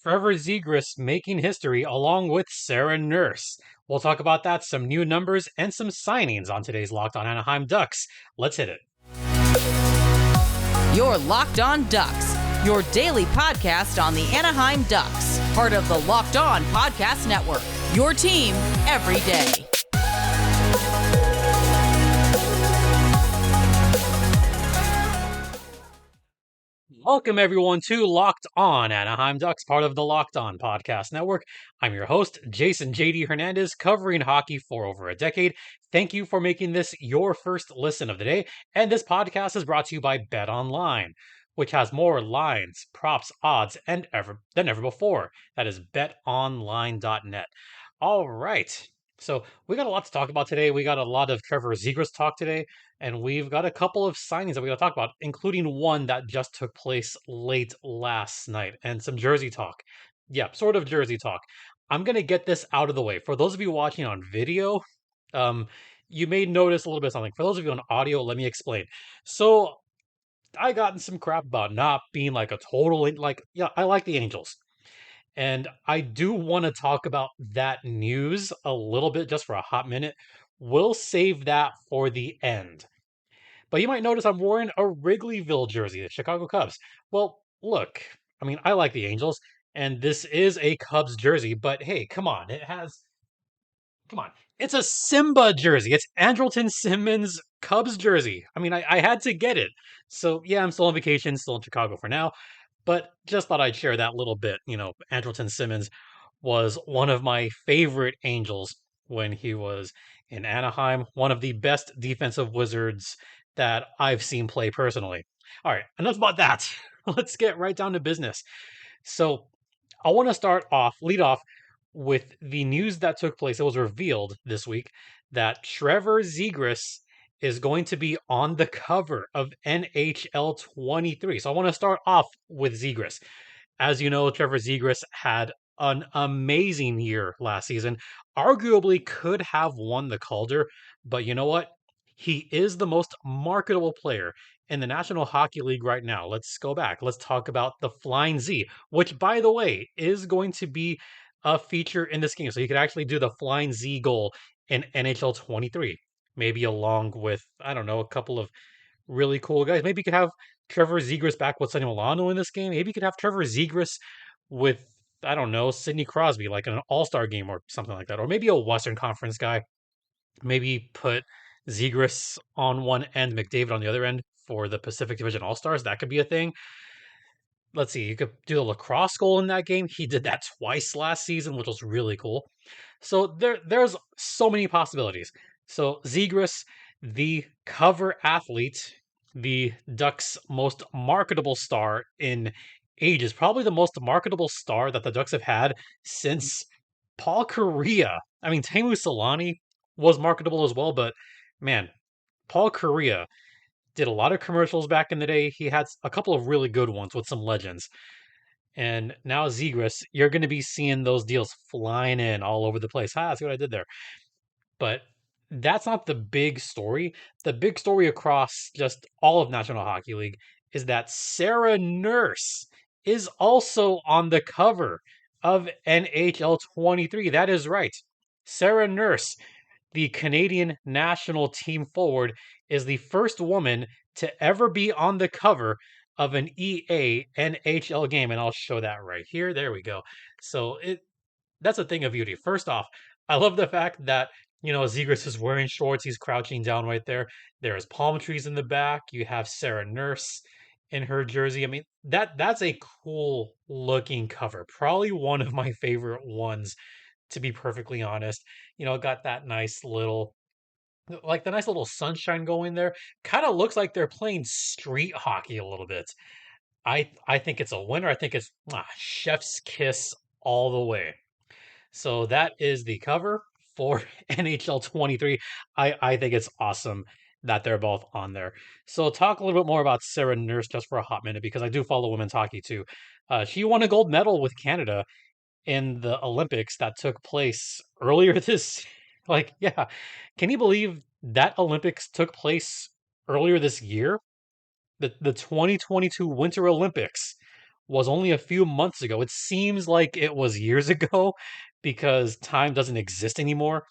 Trevor Zegras making history along with Sarah Nurse. We'll talk about that, some new numbers, and some signings on today's Locked On Anaheim Ducks. Let's hit it. You're Locked On Ducks, your daily podcast on the Anaheim Ducks, part of the Locked On Podcast Network, your team every day. Welcome, everyone, to Locked On Anaheim Ducks, part of the Locked On Podcast Network. I'm your host, Jason JD Hernandez, covering hockey for over a decade. Thank you for making this your first listen of the day. And this podcast is brought to you by Bet Online, which has more lines, props, odds, and than ever before. That is betonline.net. All right. So we got a lot to talk about today. We got a lot of Trevor Zegras talk today. And we've got a couple of signings that we got to talk about, including one that just took place late last night and some jersey talk. Yeah, sort of jersey talk. I'm going to get this out of the way. For those of you watching on video, you may notice a little bit of something. For those of you on audio, let me explain. So I gotten some crap about not being like a total, yeah, I like the Angels. And I do want to talk about that news a little bit just for a hot minute. We'll save that for the end. But you might notice I'm wearing a Wrigleyville jersey, the Chicago Cubs. Well, look, I mean, I like the Angels, and this is a Cubs jersey, but hey, come on, it's a Simba jersey. It's Andrelton Simmons' Cubs jersey. I mean, I had to get it. So yeah, I'm still on vacation, still in Chicago for now, but just thought I'd share that little bit. Andrelton Simmons was one of my favorite Angels when he was in Anaheim, one of the best defensive wizards that I've seen play personally. All right, enough about that. Let's get right down to business. So, I want to lead off with the news that took place. It was revealed this week that Trevor Zegras is going to be on the cover of NHL23. So, I want to start off with Zegras. As you know, Trevor Zegras had an amazing year last season. Arguably could have won the Calder, but you know what? He is the most marketable player in the National Hockey League right now. Let's go back. Let's talk about the Flying Z, which, by the way, is going to be a feature in this game. So you could actually do the Flying Z goal in NHL 23, maybe along with, I don't know, a couple of really cool guys. Maybe you could have Trevor Zegras back with Sonny Milano in this game. Maybe you could have Trevor Zegras with, I don't know, Sidney Crosby, like in an all-star game or something like that. Or maybe a Western Conference guy. Maybe put Zegras on one end, McDavid on the other end for the Pacific Division All-Stars. That could be a thing. Let's see, you could do the lacrosse goal in that game. He did that twice last season, which was really cool. So there's so many possibilities. So Zegras, the cover athlete, the Ducks' most marketable star in ages, probably the most marketable star that the Ducks have had since Paul Kariya. I mean, Teemu Solani was marketable as well, but man, Paul Kariya did a lot of commercials back in the day. He had a couple of really good ones with some legends. And now Zegras, you're going to be seeing those deals flying in all over the place. See what I did there. But that's not the big story. The big story across just all of National Hockey League is that Sarah Nurse is also on the cover of NHL 23. That is right. Sarah Nurse, the Canadian national team forward, is the first woman to ever be on the cover of an EA NHL game. And I'll show that right here. There we go. So that's a thing of beauty. First off, I love the fact that Zegras is wearing shorts. He's crouching down right there. There's palm trees in the back. You have Sarah Nurse in her jersey. I mean, that's a cool looking cover. Probably one of my favorite ones, to be perfectly honest. Got that nice little, like the nice little sunshine going there. Kind of looks like they're playing street hockey a little bit. I think it's a winner. I think it's chef's kiss all the way. So that is the cover for NHL 23. I think it's awesome that they're both on there. So talk a little bit more about Sarah Nurse just for a hot minute, because I do follow women's hockey too. She won a gold medal with Canada in the Olympics that took place earlier this. Like, yeah, can you believe that Olympics took place earlier this year? The 2022 Winter Olympics was only a few months ago. It seems like it was years ago because time doesn't exist anymore.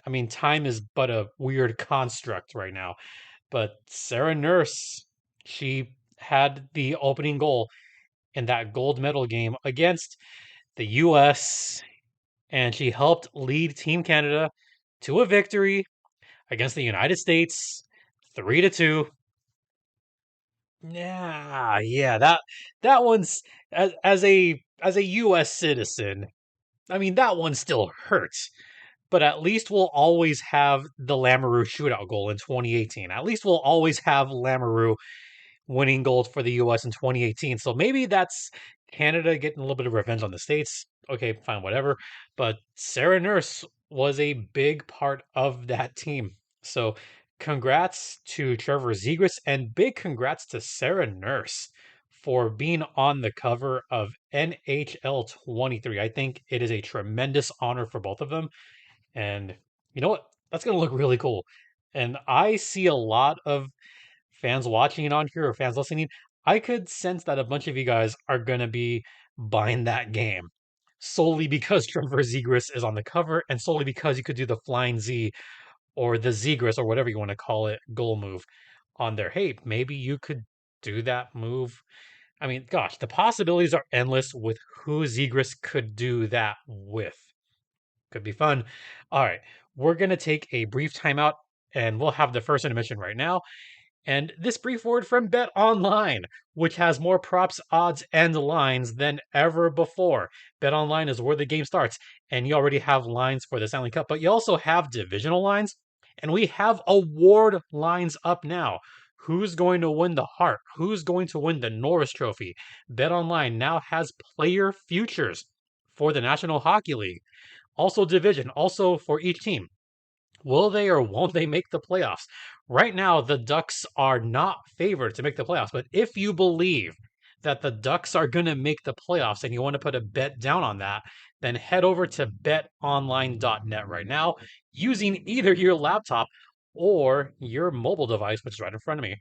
I mean, time is but a weird construct right now. But Sarah Nurse, she had the opening goal in that gold medal game against the US, and she helped lead Team Canada to a victory against the United States 3-2. Yeah, that one's as a US citizen. I mean, that one still hurts. But at least we'll always have the Lamoureux shootout goal in 2018. At least we'll always have Lamoureux winning gold for the US in 2018. So maybe that's Canada getting a little bit of revenge on the States. Okay, fine, whatever. But Sarah Nurse was a big part of that team. So congrats to Trevor Zegras and big congrats to Sarah Nurse for being on the cover of NHL23. I think it is a tremendous honor for both of them. And you know what? That's going to look really cool. And I see a lot of fans watching it on here or fans listening, I could sense that a bunch of you guys are going to be buying that game solely because Trevor Zegras is on the cover and solely because you could do the flying Z or the Zegras or whatever you want to call it goal move on there. Hey, maybe you could do that move. I mean, gosh, the possibilities are endless with who Zegras could do that with. Could be fun. All right, we're going to take a brief timeout and we'll have the first intermission right now. And this brief word from Bet Online, which has more props, odds, and lines than ever before. Bet Online is where the game starts, and you already have lines for the Stanley Cup, but you also have divisional lines, and we have award lines up now. Who's going to win the Hart? Who's going to win the Norris Trophy? Bet Online now has player futures for the National Hockey League, also division, also for each team. Will they or won't they make the playoffs? Right now, the Ducks are not favored to make the playoffs, but if you believe that the Ducks are going to make the playoffs and you want to put a bet down on that, then head over to betonline.net right now using either your laptop or your mobile device, which is right in front of me.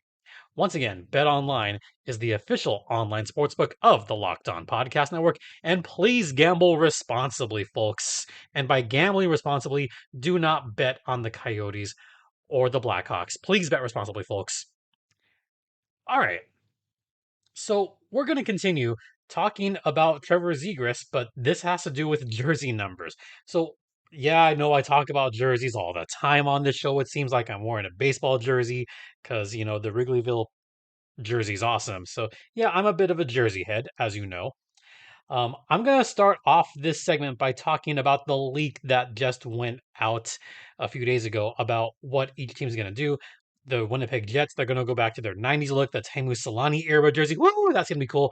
Once again, BetOnline is the official online sportsbook of the Locked On Podcast Network, and please gamble responsibly, folks. And by gambling responsibly, do not bet on the Coyotes or the Blackhawks. Please bet responsibly, folks. All right, so we're going to continue talking about Trevor Zegras, but this has to do with jersey numbers. So yeah, I know I talk about jerseys all the time on this show. It seems like I'm wearing a baseball jersey because, the Wrigleyville jersey's awesome. So yeah, I'm a bit of a jersey head, as you know. I'm going to start off this segment by talking about the leak that just went out a few days ago about what each team's going to do. The Winnipeg Jets, they're going to go back to their 90s look, the Teemu Selanne era jersey. Woo, that's going to be cool.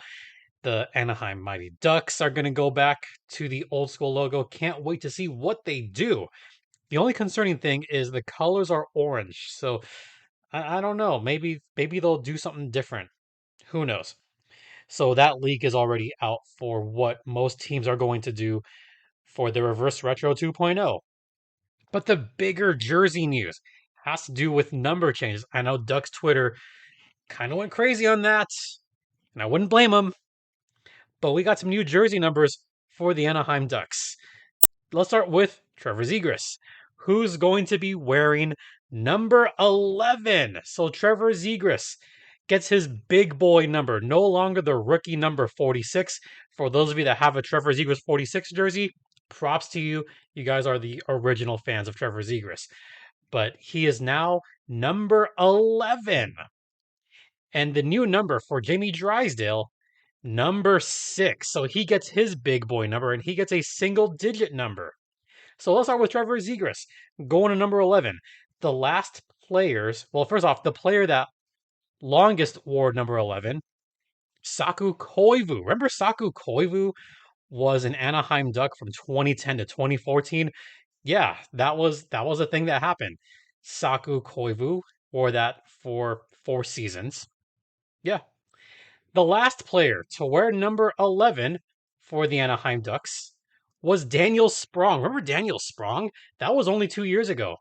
The Anaheim Mighty Ducks are going to go back to the old school logo. Can't wait to see what they do. The only concerning thing is the colors are orange. So I don't know. Maybe they'll do something different. Who knows? So that leak is already out for what most teams are going to do for the Reverse Retro 2.0. But the bigger jersey news has to do with number changes. I know Ducks Twitter kind of went crazy on that, and I wouldn't blame them. But we got some new jersey numbers for the Anaheim Ducks. Let's start with Trevor Zegras, who's going to be wearing number 11. So Trevor Zegras gets his big boy number, no longer the rookie number 46. For those of you that have a Trevor Zegras 46 jersey, props to you. You guys are the original fans of Trevor Zegras. But he is now number 11. And the new number for Jamie Drysdale, number 6. So he gets his big boy number and he gets a single digit number. So let's start with Trevor Zegras going to number 11. The last players, well, first off, the player that longest wore number 11, Saku Koivu. Remember Saku Koivu was an Anaheim Duck from 2010 to 2014? Yeah, that was a thing that happened. Saku Koivu wore that for 4 seasons. Yeah. The last player to wear number 11 for the Anaheim Ducks was Daniel Sprong. Remember Daniel Sprong? That was only 2 years ago.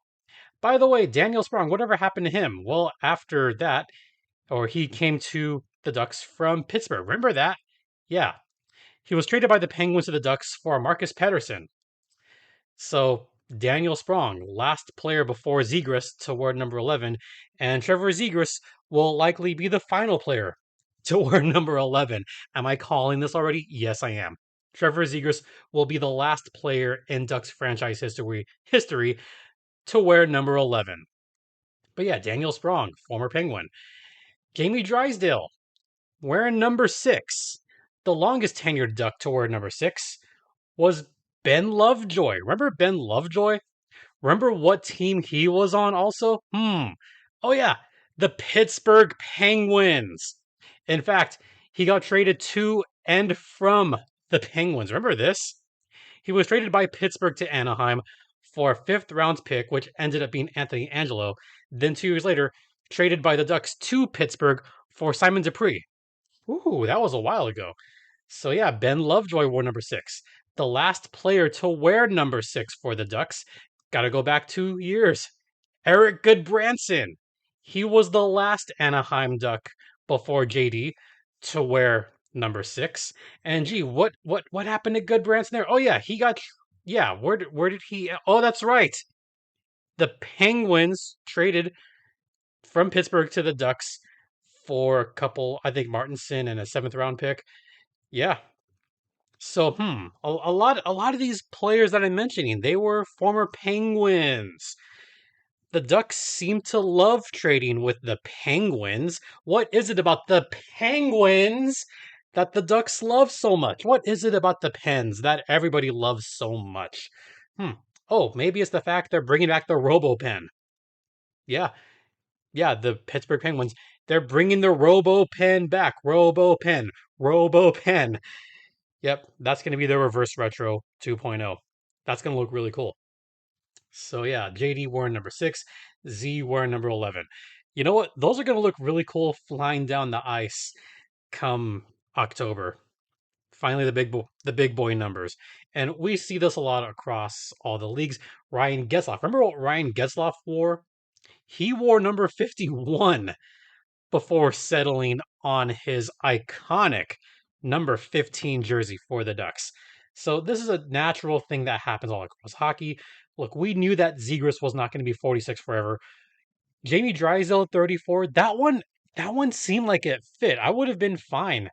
By the way, Daniel Sprong, whatever happened to him? Well, after that, or he came to the Ducks from Pittsburgh. Remember that? Yeah, he was traded by the Penguins to the Ducks for Marcus Pettersson. So Daniel Sprong, last player before Zegras to wear number 11, and Trevor Zegras will likely be the final player to wear number 11. Am I calling this already? Yes, I am. Trevor Zegras will be the last player in Ducks franchise history to wear number 11. But yeah, Daniel Sprong, former Penguin. Jamie Drysdale, wearing number 6. The longest tenured Duck to wear number 6 was Ben Lovejoy. Remember Ben Lovejoy? Remember what team he was on also? Oh yeah, the Pittsburgh Penguins. In fact, he got traded to and from the Penguins. Remember this? He was traded by Pittsburgh to Anaheim for a fifth round pick, which ended up being Anthony Angelo. Then 2 years later, traded by the Ducks to Pittsburgh for Simon Dupree. Ooh, that was a while ago. So yeah, Ben Lovejoy wore number 6. The last player to wear number 6 for the Ducks. Gotta go back 2 years. Eric Goodbranson. He was the last Anaheim Duck before JD to wear number 6. And gee, what happened to Goodbranson there? Oh yeah, he got where did he? Oh, that's right. The Penguins traded from Pittsburgh to the Ducks for a couple, I think Martinson and a 7th round pick. Yeah, so, a lot of these players that I'm mentioning, they were former Penguins. The Ducks seem to love trading with the Penguins. What is it about the Penguins that the Ducks love so much? What is it about the Pens that everybody loves so much? Hmm. Oh, maybe it's the fact they're bringing back the Robo Pen. Yeah, yeah, the Pittsburgh Penguins. They're bringing the Robo Pen back. Robo Pen. Robo Pen. Yep, that's going to be the reverse retro 2.0. That's going to look really cool. So yeah, JD wearing number 6, Z wearing number 11. You know what? Those are going to look really cool flying down the ice come October. Finally, the big boy numbers, and we see this a lot across all the leagues. Ryan Getzlaf. Remember what Ryan Getzlaf wore? He wore number 51 before settling on his iconic number 15 jersey for the Ducks. So this is a natural thing that happens all across hockey. Look, we knew that Zegras was not going to be 46 forever. Jamie Drysdale 34, that one seemed like it fit. I would have been fine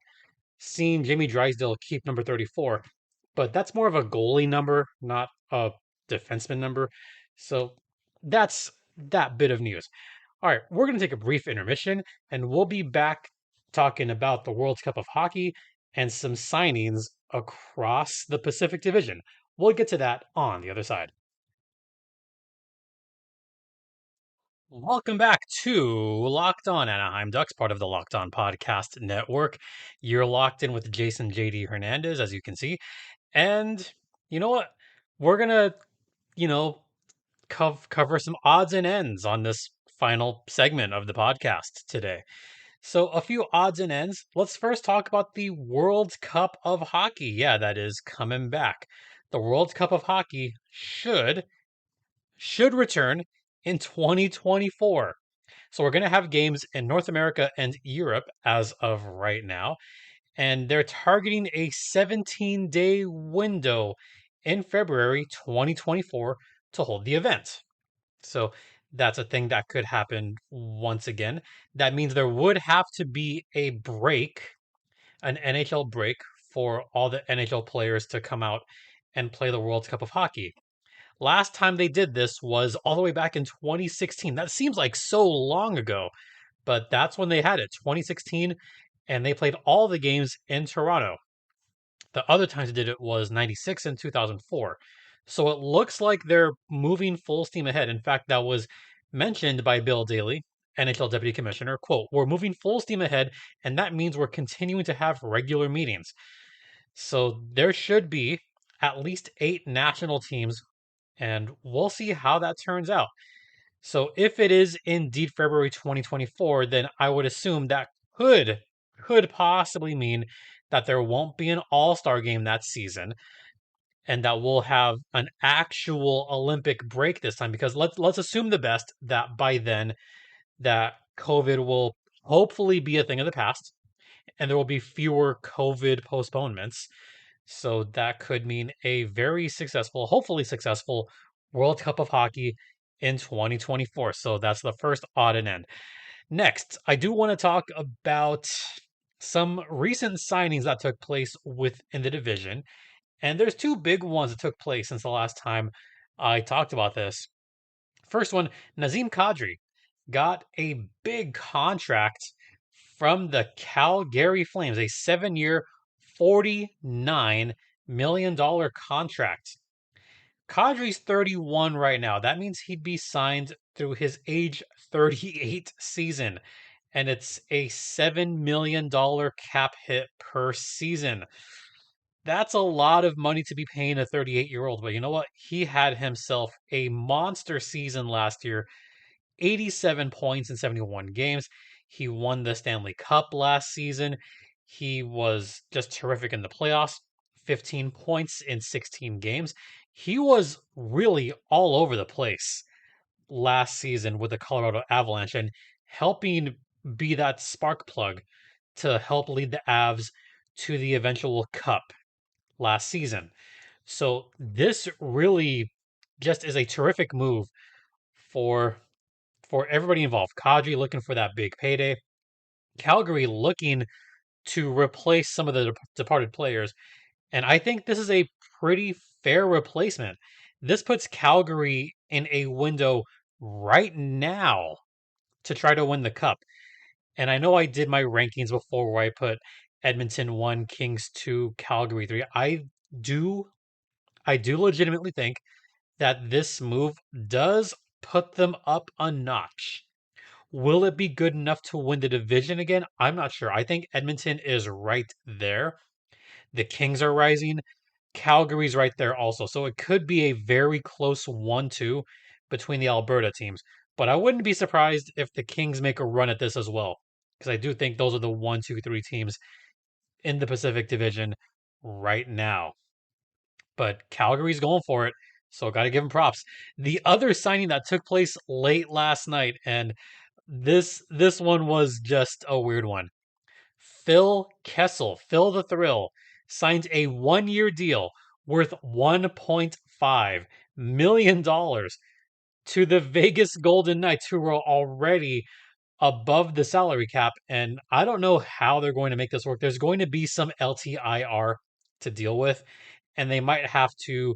seeing Jamie Drysdale keep number 34, but that's more of a goalie number, not a defenseman number. So that's that bit of news. All right, we're going to take a brief intermission and we'll be back talking about the World Cup of Hockey and some signings across the Pacific Division. We'll get to that on the other side. Welcome back to Locked On Anaheim Ducks, part of the Locked On Podcast Network. You're locked in with Jason JD Hernandez, as you can see. And you know what? We're going to, you know, cover some odds and ends on this final segment of the podcast today. So, a few odds and ends. Let's first talk about the World Cup of Hockey. Yeah, that is coming back. The World Cup of Hockey should return in 2024. So, we're going to have games in North America and Europe as of right now. And they're targeting a 17-day window in February 2024 to hold the event. So that's a thing that could happen once again. That means there would have to be a break, an NHL break, for all the NHL players to come out and play the World Cup of Hockey. Last time they did this was all the way back in 2016. That seems like so long ago, but that's when they had it, 2016, and they played all the games in Toronto. The other times they did it was 96 and 2004. So it looks like they're moving full steam ahead. In fact, that was mentioned by Bill Daly, NHL Deputy Commissioner, quote, "We're moving full steam ahead, and that means we're continuing to have regular meetings." So there should be at least 8 national teams, and we'll see how that turns out. So if it is indeed February 2024, then I would assume that could possibly mean that there won't be an all-star game that season and that we'll have an actual Olympic break this time, because let's assume the best, that by then that COVID will hopefully be a thing of the past and there will be fewer COVID postponements. So that could mean a very successful, hopefully successful World Cup of Hockey in 2024. So that's the first odd and end. Next, I do want to talk about some recent signings that took place within the division. And there's two big ones that took place since the last time I talked about this. First one, Nazem Kadri got a big contract from the Calgary Flames, a 7-year, $49 million contract. Kadri's 31 right now. That means he'd be signed through his age 38 season, and it's a $7 million cap hit per season. That's a lot of money to be paying a 38-year-old, but you know what? He had himself a monster season last year, 87 points in 71 games. He won the Stanley Cup last season. He was just terrific in the playoffs, 15 points in 16 games. He was really all over the place last season with the Colorado Avalanche and helping be that spark plug to help lead the Avs to the eventual cup last season. So this really just is a terrific move for everybody involved. Kadri looking for that big payday. Calgary looking to replace some of the departed players. And I think this is a pretty fair replacement. This puts Calgary in a window right now to try to win the cup. And I know I did my rankings before where I put Edmonton 1, Kings 2, Calgary 3. Do I do legitimately think that this move does put them up a notch. Will it be good enough to win the division again? I'm not sure. I think Edmonton is right there. The Kings are rising. Calgary's right there also. So it could be a very close 1-2 between the Alberta teams. But I wouldn't be surprised if the Kings make a run at this as well. Because I do think those are the 1, 2, 3 teams in the Pacific Division right now. But Calgary's going for it. So got to give them props. The other signing that took place late last night, and this one was just a weird one. Phil Kessel, Phil the Thrill, signs a 1-year deal worth $1.5 million to the Vegas Golden Knights, who were already above the salary cap. And I don't know how they're going to make this work. There's going to be some LTIR to deal with, and they might have to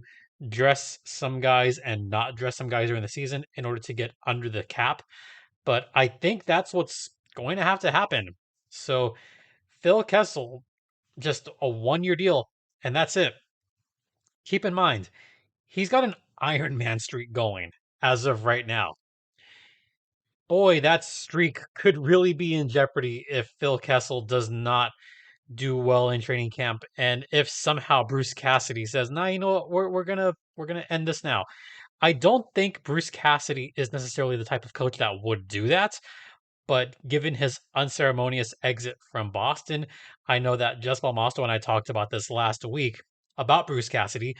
dress some guys and not dress some guys during the season in order to get under the cap. But I think that's what's going to have to happen. So Phil Kessel, just a 1-year deal, and that's it. Keep in mind, he's got an Iron Man streak going as of right now. Boy, that streak could really be in jeopardy if Phil Kessel does not do well in training camp, and if somehow Bruce Cassidy says, "Nah, you know what, we're gonna end this now." I don't think Bruce Cassidy is necessarily the type of coach that would do that, but given his unceremonious exit from Boston, I know that Jess Belmosto and I talked about this last week about Bruce Cassidy,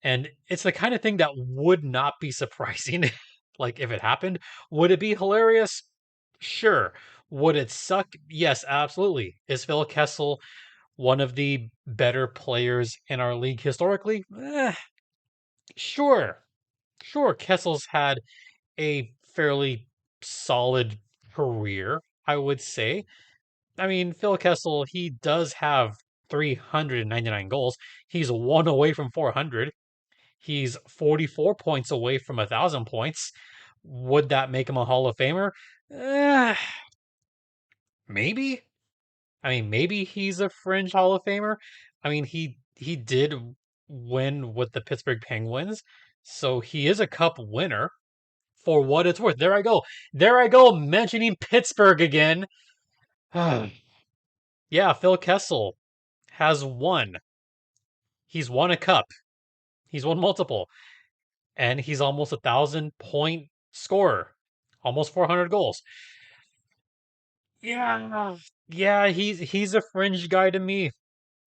and it's the kind of thing that would not be surprising. Like if it happened, would it be hilarious? Sure. Would it suck? Yes, absolutely. Is Phil Kessel one of the better players in our league historically? Sure. Sure. Kessel's had a fairly solid career, I would say. I mean, Phil Kessel, he does have 399 goals. He's one away from 400. He's 44 points away from 1,000 points. Would that make him a Hall of Famer? Eh, maybe. I mean, maybe he's a fringe Hall of Famer. I mean, he did win with the Pittsburgh Penguins, so he is a cup winner for what it's worth. There I go. There I go mentioning Pittsburgh again. Yeah, Phil Kessel has won. He's won a cup. He's won multiple. And he's almost 1,000-point scorer. Almost 400 goals. Yeah. Yeah, he's a fringe guy to me.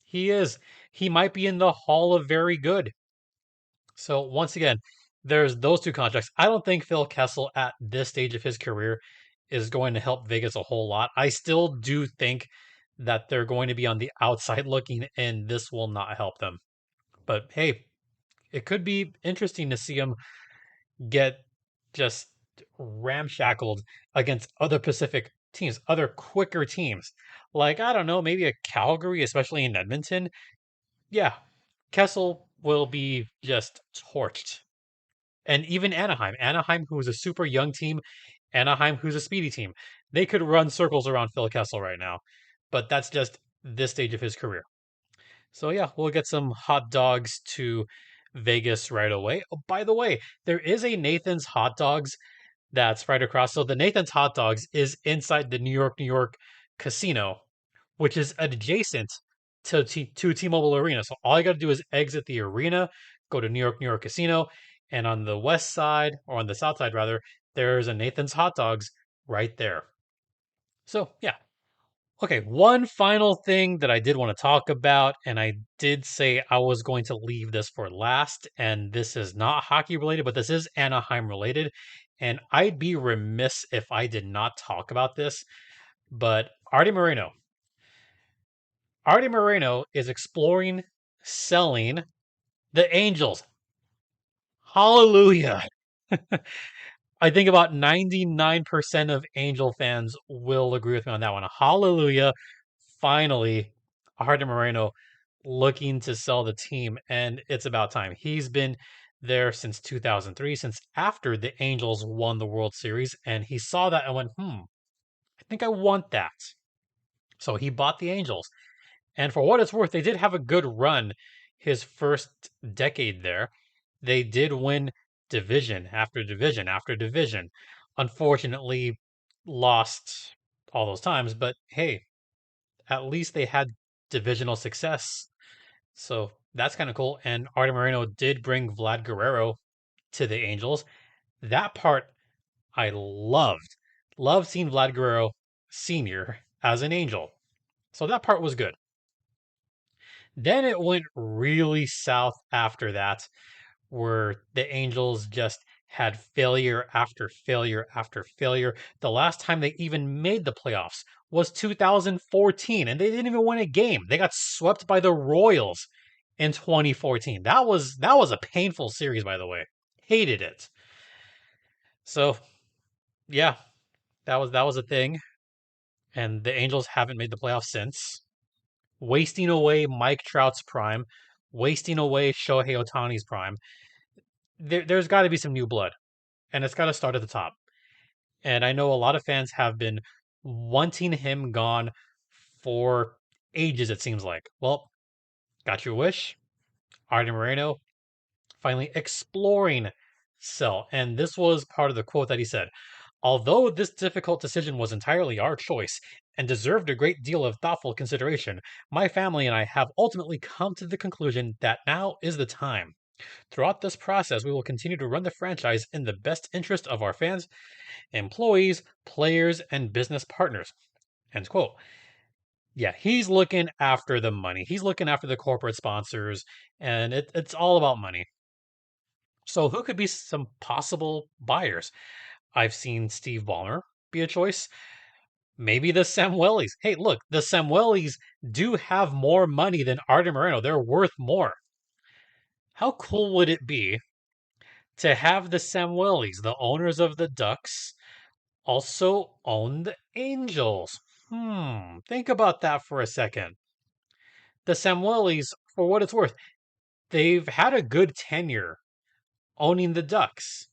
He is. He might be in the Hall of Very Good. So once again, there's those two contracts. I don't think Phil Kessel at this stage of his career is going to help Vegas a whole lot. I still do think that they're going to be on the outside looking in. This will not help them. But hey, it could be interesting to see them get just ramshackled against other Pacific teams, other quicker teams. Like, I don't know, maybe a Calgary, especially in Edmonton. Yeah, Kessel will be just torched. And even Anaheim, who is a super young team, Anaheim, who's a speedy team, they could run circles around Phil Kessel right now. But that's just this stage of his career. So yeah, we'll get some hot dogs to Vegas right away. Oh, by the way, there is a Nathan's Hot Dogs that's right across. So the Nathan's Hot Dogs is inside the New York casino, which is adjacent to T-Mobile Arena. So all you got to do is exit the arena, go to New York Casino, and on the west side, or on the south side rather, there's a Nathan's Hot Dogs right there. So yeah. Okay, one final thing that I did want to talk about, and I did say I was going to leave this for last, and this is not hockey related, but this is Anaheim related, and I'd be remiss if I did not talk about this. But Arte Moreno is exploring selling the Angels. Hallelujah. I think about 99% of Angel fans will agree with me on that one. Hallelujah. Finally, Arte Moreno looking to sell the team, and it's about time. He's been there since 2003, since after the Angels won the World Series, and he saw that and went, I think I want that. So he bought the Angels. And for what it's worth, they did have a good run his first decade there. They did win division after division after division. Unfortunately, lost all those times, but hey, at least they had divisional success. So that's kind of cool. And Arte Moreno did bring Vlad Guerrero to the Angels. That part I loved. Loved seeing Vlad Guerrero Sr. as an Angel. So that part was good. Then it went really south after that, where the Angels just had failure after failure after failure. The last time they even made the playoffs was 2014, and they didn't even win a game. They got swept by the Royals in 2014. That was a painful series, by the way. Hated it. So yeah, that was a thing. And the Angels haven't made the playoffs since. Wasting away Mike Trout's prime, wasting away Shohei Otani's prime. There's got to be some new blood, and it's got to start at the top. And I know a lot of fans have been wanting him gone for ages, it seems like. Well, got your wish. Arte Moreno finally exploring sell. And this was part of the quote that he said. Although this difficult decision was entirely our choice and deserved a great deal of thoughtful consideration, my family and I have ultimately come to the conclusion that now is the time. Throughout this process, we will continue to run the franchise in the best interest of our fans, employees, players, and business partners. End quote. Yeah, he's looking after the money. He's looking after the corporate sponsors, and it's all about money. So, who could be some possible buyers? I've seen Steve Ballmer be a choice. Maybe the Samuelis. Hey, look, the Samuelis do have more money than Arte Moreno. They're worth more. How cool would it be to have the Samuelis, the owners of the Ducks, also own the Angels? Think about that for a second. The Samuelis, for what it's worth, they've had a good tenure owning the Ducks.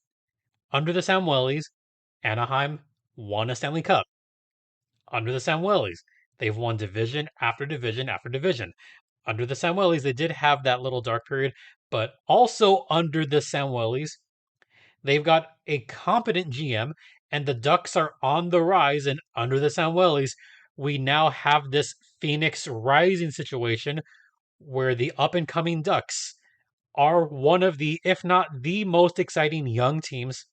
Under the Samuelis, Anaheim won a Stanley Cup. Under the Samuelis, they've won division after division after division. Under the Samuelis, they did have that little dark period, but also under the Samuelis, they've got a competent GM, and the Ducks are on the rise. And under the Samuelis, we now have this Phoenix rising situation where the up and coming Ducks are one of the, if not the most exciting young teams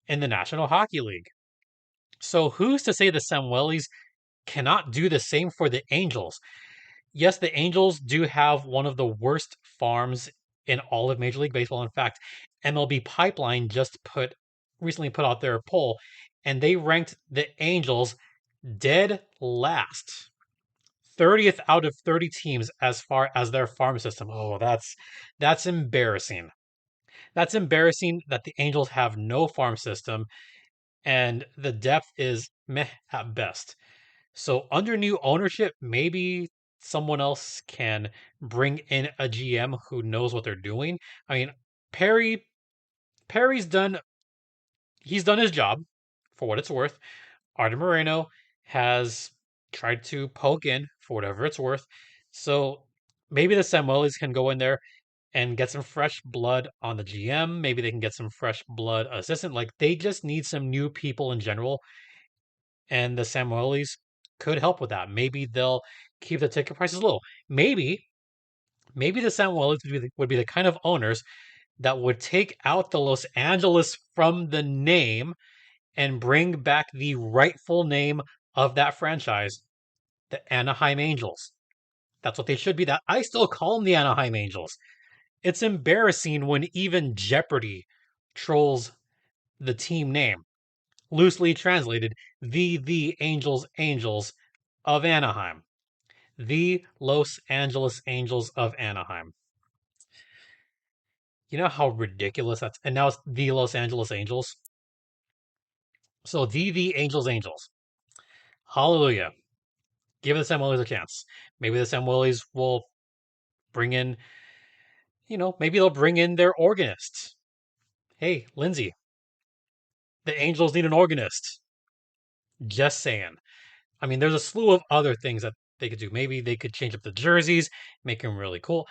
in the National Hockey League. So who's to say the Samuelis cannot do the same for the Angels? Yes, the Angels do have one of the worst farms in all of Major League Baseball. In fact, MLB Pipeline just recently put out their poll, and they ranked the Angels dead last. 30th out of 30 teams as far as their farm system. Oh, that's embarrassing. That's embarrassing that the Angels have no farm system and the depth is meh at best. So under new ownership, maybe someone else can bring in a GM who knows what they're doing. I mean, Perry Perry's done he's done his job for what it's worth. Arte Moreno has tried to poke in for whatever it's worth. So maybe the Samuelis can go in there and get some fresh blood on the GM. Maybe they can get some fresh blood assistant. Like they just need some new people in general, and the Samuelis could help with that. Maybe they'll keep the ticket prices low. Maybe the Samuelis would be the kind of owners that would take out the Los Angeles from the name and bring back the rightful name of that franchise, the Anaheim Angels. That's what they should be. That I still call them the Anaheim Angels. It's embarrassing when even Jeopardy trolls the team name. Loosely translated, the Angels of Anaheim. The Los Angeles Angels of Anaheim. You know how ridiculous that's, and now it's the Los Angeles Angels. So the Angels. Hallelujah. Give the Samuelis a chance. Maybe the Samuelis will bring in, maybe they'll bring in their organist. Hey, Lindsay, the Angels need an organist. Just saying. I mean, there's a slew of other things that they could do. Maybe they could change up the jerseys, make them really cool.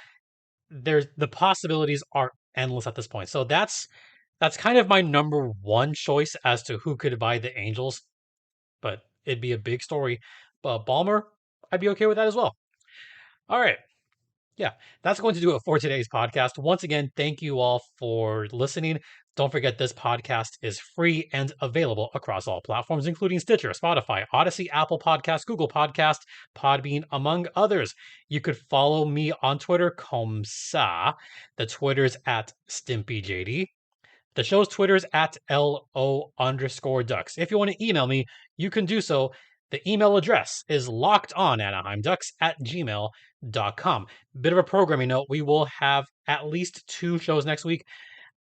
The possibilities are endless at this point. So that's kind of my number one choice as to who could buy the Angels, but it'd be a big story. But Ballmer, I'd be okay with that as well. All right. Yeah, that's going to do it for today's podcast. Once again, thank you all for listening. Don't forget this podcast is free and available across all platforms, including Stitcher, Spotify, Odyssey, Apple Podcasts, Google Podcasts, Podbean, among others. You could follow me on Twitter, Comsa. The Twitter's at StimpyJD. The show's Twitter's at LO_Ducks. If you want to email me, you can do so. The email address is lockedonanaheimducks@gmail.com. Bit of a programming note, we will have at least 2 shows next week.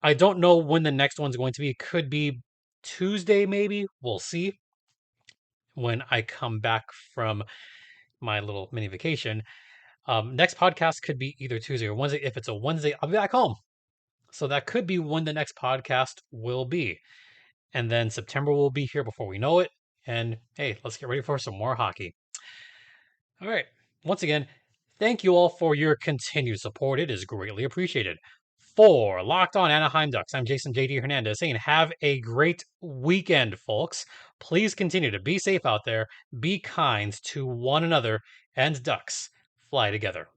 I don't know when the next one's going to be. It could be Tuesday, maybe. We'll see when I come back from my little mini vacation. Next podcast could be either Tuesday or Wednesday. If it's a Wednesday, I'll be back home. So that could be when the next podcast will be. And then September will be here before we know it. And hey, let's get ready for some more hockey. All right. Once again, thank you all for your continued support. It is greatly appreciated. For Locked On Anaheim Ducks, I'm Jason JD Hernandez saying have a great weekend, folks. Please continue to be safe out there, be kind to one another, and Ducks fly together.